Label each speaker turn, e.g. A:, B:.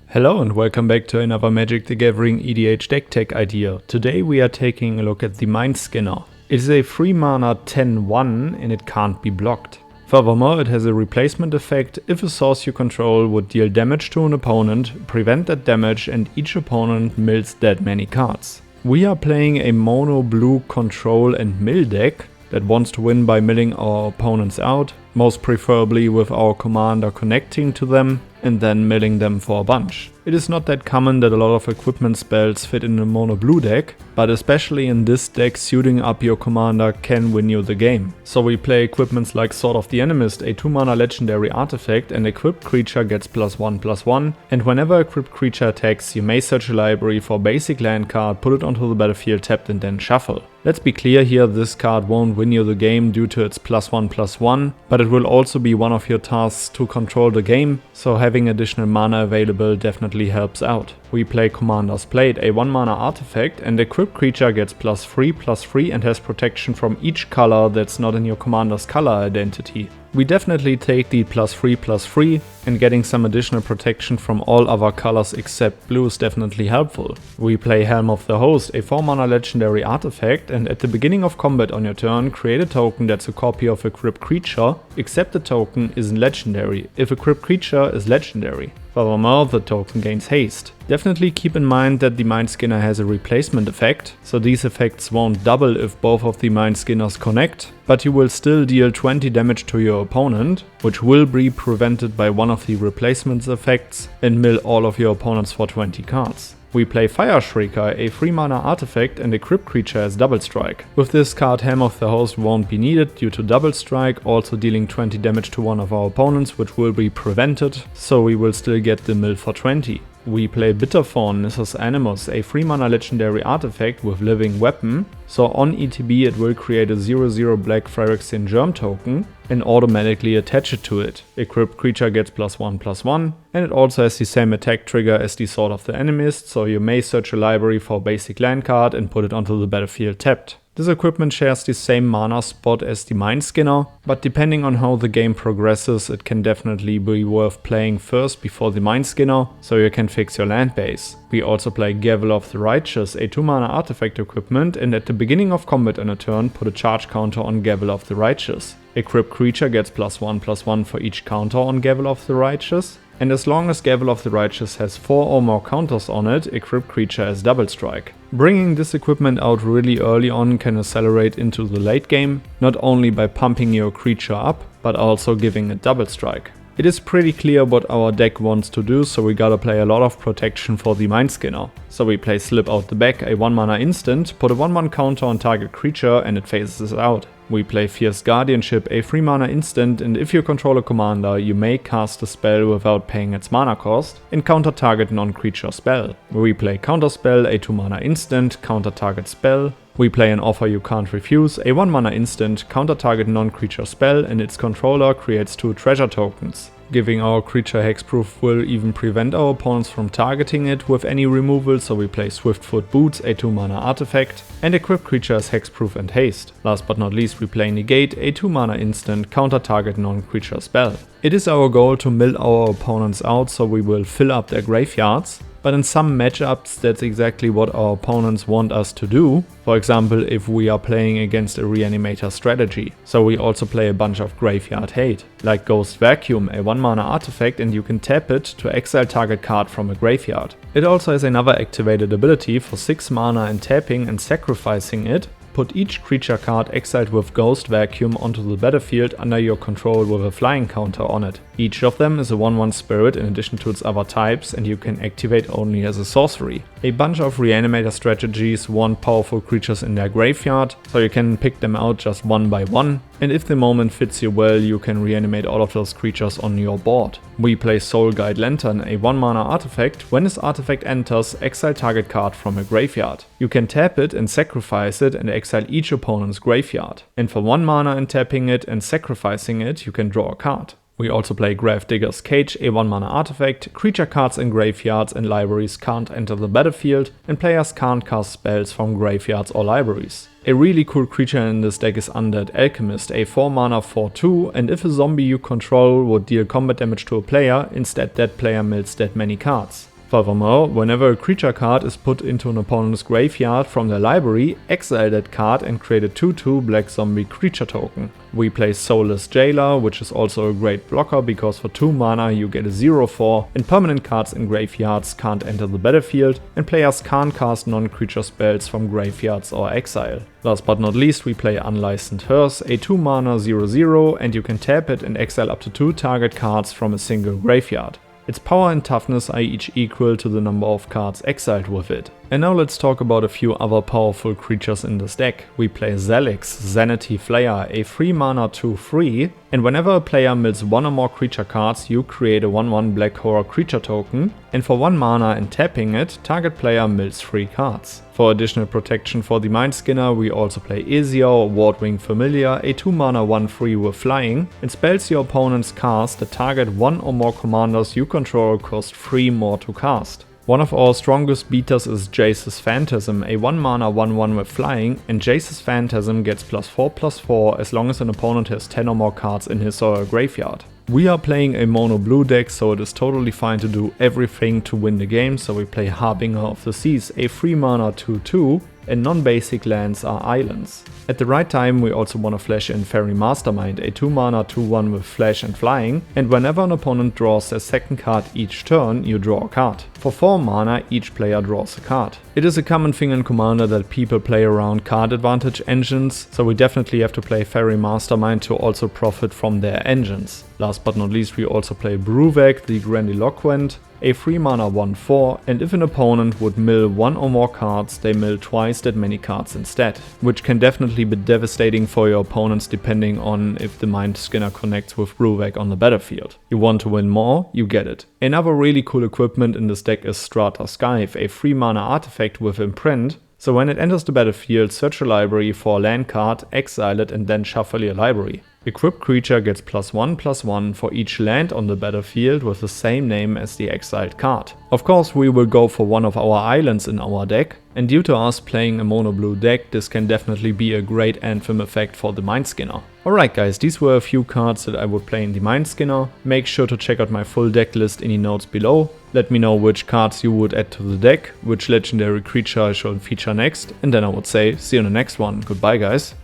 A: Hello and welcome back to another Magic the Gathering EDH deck tech idea. Today we are taking a look at the Mindskinner. It is a 3 mana 10/1 and it can't be blocked. Furthermore, it has a replacement effect. If a source you control would deal damage to an opponent, prevent that damage, and each opponent mills that many cards. We are playing a mono blue control and mill deck that wants to win by milling our opponents out, most preferably with our commander connecting to them and then milling them for a bunch. It is not that common that a lot of equipment spells fit in a mono blue deck, but especially in this deck, suiting up your commander can win you the game. So we play equipments like Sword of the Animist, a 2 mana legendary artifact, and equipped creature gets +1/+1, and whenever equipped creature attacks, you may search a library for a basic land card, put it onto the battlefield tapped and then shuffle. Let's be clear here, this card won't win you the game due to its +1/+1, but it will also be one of your tasks to control the game, so having additional mana available definitely helps out. We play Commander's Plate, a 1 mana artifact, and equipped creature gets +3/+3 and has protection from each color that's not in your commander's color identity. We definitely take the +3/+3, and getting some additional protection from all other colors except blue is definitely helpful. We play Helm of the Host, a 4 mana legendary artifact, and at the beginning of combat on your turn, create a token that's a copy of equipped creature, except the token isn't legendary, if equipped creature is legendary. Furthermore, the token gains haste. Definitely keep in mind that the Mindskinner has a replacement effect, so these effects won't double if both of the Mindskinners connect, but you will still deal 20 damage to your opponent, which will be prevented by one of the replacement effects, and mill all of your opponents for 20 cards. We play Fireshrieker, a 3 mana artifact, and equipped creature as Double Strike. With this card, Helm of the Host won't be needed due to Double Strike, also dealing 20 damage to one of our opponents, which will be prevented, so we will still get the mill for 20. We play Bitterthorn, Nissus Animus, a 3 mana legendary artifact with living weapon, so on ETB it will create a 0/0 black Phyrexian germ token and automatically attach it to it. Equipped creature gets +1/+1, and it also has the same attack trigger as the Sword of the Animist, so you may search a library for a basic land card and put it onto the battlefield tapped. This equipment shares the same mana spot as the Mindskinner, but depending on how the game progresses, it can definitely be worth playing first before the Mindskinner, so you can fix your land base. We also play Gavel of the Righteous, a 2 mana artifact equipment, and at the beginning of combat on a turn, put a charge counter on Gavel of the Righteous. Equipped creature gets +1/+1 for each counter on Gavel of the Righteous, and as long as Gavel of the Righteous has 4 or more counters on it, equipped creature has Double Strike. Bringing this equipment out really early on can accelerate into the late game, not only by pumping your creature up, but also giving it Double Strike. It is pretty clear what our deck wants to do, so we gotta play a lot of protection for the Mindskinner. So we play Slip Out the Back, a 1 mana instant, put a 1/1 counter on target creature and it phases out. We play Fierce Guardianship, a 3 mana instant, and if you control a commander, you may cast a spell without paying its mana cost, and counter target non-creature spell. We play Counterspell, a 2 mana instant, counter target spell. We play an Offer You Can't Refuse, a 1 mana instant, counter target non-creature spell, and its controller creates 2 treasure tokens. Giving our creature hexproof will even prevent our opponents from targeting it with any removal, so we play Swiftfoot Boots, a 2 mana artifact, and equip creature as hexproof and haste. Last but not least, we play Negate, a 2 mana instant, counter target non-creature spell. It is our goal to mill our opponents out, so we will fill up their graveyards. But in some matchups, that's exactly what our opponents want us to do. For example, if we are playing against a Reanimator strategy. So we also play a bunch of Graveyardhate, like Ghost Vacuum, a 1 mana artifact, and you can tap it to exile target card from a graveyard. It also has another activated ability for 6 mana and tapping and sacrificing it. Put each creature card exiled with Ghost Vacuum onto the battlefield under your control with a flying counter on it. Each of them is a 1/1 spirit in addition to its other types, and you can activate only as a sorcery. A bunch of Reanimator strategies want powerful creatures in their graveyard, so you can pick them out just one by one, and if the moment fits you well, you can reanimate all of those creatures on your board. We play Soul Guide Lantern, a 1 mana artifact. When this artifact enters, exile target card from a graveyard. You can tap it and sacrifice it and exile each opponent's graveyard. And for 1 mana and tapping it and sacrificing it, you can draw a card. We also play Gravedigger's Cage, a 1 mana artifact. Creature cards in graveyards and libraries can't enter the battlefield, and players can't cast spells from graveyards or libraries. A really cool creature in this deck is Undead Alchemist, a 4 mana 4/2, and if a zombie you control would deal combat damage to a player, instead that player mills that many cards. Furthermore, whenever a creature card is put into an opponent's graveyard from their library, exile that card and create a 2/2 black zombie creature token. We play Soulless Jailer, which is also a great blocker because for 2 mana you get a 0/4 and permanent cards in graveyards can't enter the battlefield and players can't cast non-creature spells from graveyards or exile. Last but not least, we play Unlicensed Hearse, a 2 mana 0/0 and you can tap it and exile up to 2 target cards from a single graveyard. Its power and toughness are each equal to the number of cards exiled with it. And now let's talk about a few other powerful creatures in this deck. We play Zelix, Zanity Flayer, a 3 mana 2/3, and whenever a player mills 1 or more creature cards, you create a 1/1 black horror creature token, and for 1 mana and tapping it, target player mills 3 cards. For additional protection for the Mindskinner, we also play Ezio, Wardwing Familiar, a 2 mana 1/3 with flying, and spells your opponents cast that target 1 or more commanders you control cost 3 more to cast. One of our strongest beaters is Jace's Phantasm, a 1 mana 1/1 with flying, and Jace's Phantasm gets +4/+4 as long as an opponent has 10 or more cards in his or her graveyard. We are playing a mono blue deck, so it is totally fine to do everything to win the game, so we play Harbinger of the Seas, a 3 mana 2/2, and non-basic lands are islands. At the right time we also want to flash in Fairy Mastermind, a 2 mana 2/1 with flash and flying, and whenever an opponent draws their second card each turn, you draw a card. For 4 mana each player draws a card. It is a common thing in Commander that people play around card advantage engines, so we definitely have to play Fairy Mastermind to also profit from their engines. Last but not least, we also play Bruvek, the Grandiloquent, a 3 mana 1/4, and if an opponent would mill 1 or more cards, they mill twice that many cards instead, which can definitely be devastating for your opponents depending on if the Mindskinner connects with Bruvek on the battlefield. You want to win more? You get it. Another really cool equipment in this deck is Strata Scythe, a 3 mana artifact with imprint. So when it enters the battlefield, search a library for a land card, exile it and then shuffle your library. Equipped creature gets +1/+1 for each land on the battlefield with the same name as the exiled card. Of course we will go for one of our islands in our deck, and due to us playing a mono blue deck, this can definitely be a great anthem effect for the Mindskinner. Alright guys, these were a few cards that I would play in the Mindskinner. Make sure to check out my full deck list in the notes below. Let me know which cards you would add to the deck, which legendary creature I should feature next, and then I would say see you in the next one. Goodbye guys.